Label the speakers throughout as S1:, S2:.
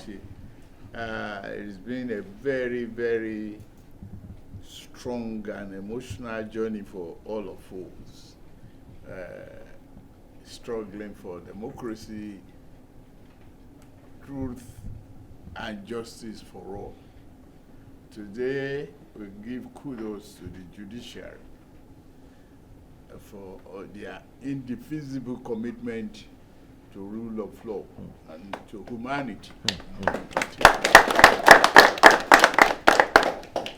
S1: Almighty. It's been a very, very strong and emotional journey for all of us, struggling for democracy, truth, and justice for all. Today, we give kudos to the judiciary for their indefeasible commitment to rule of law and to humanity.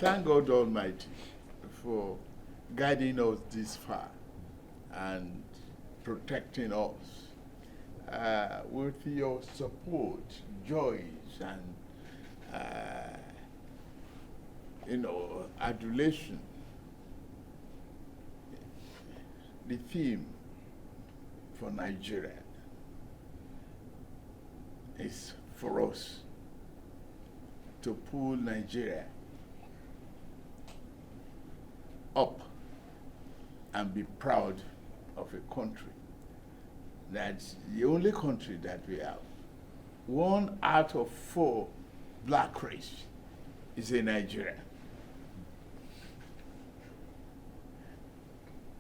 S1: Thank God Almighty for guiding us this far and protecting us. With your support, joys, and adulation, the theme for Nigeria is for us to pull Nigeria up and be proud of a country. That's the only country that we have. 1 out of 4 black race is in Nigeria.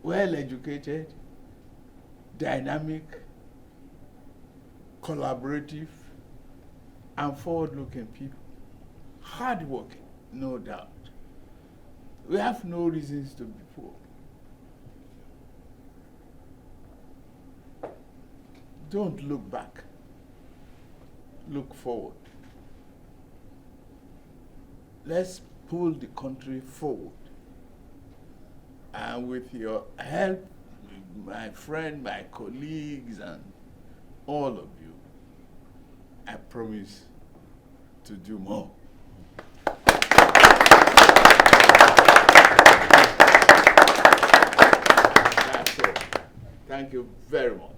S1: Well-educated, dynamic, collaborative, and forward-looking people. Hard-working, no doubt. We have no reasons to be poor. Don't look back. Look forward. Let's pull the country forward. And with your help, my friend, my colleagues, and all of you, I promise to do more. That's all. Thank you very much.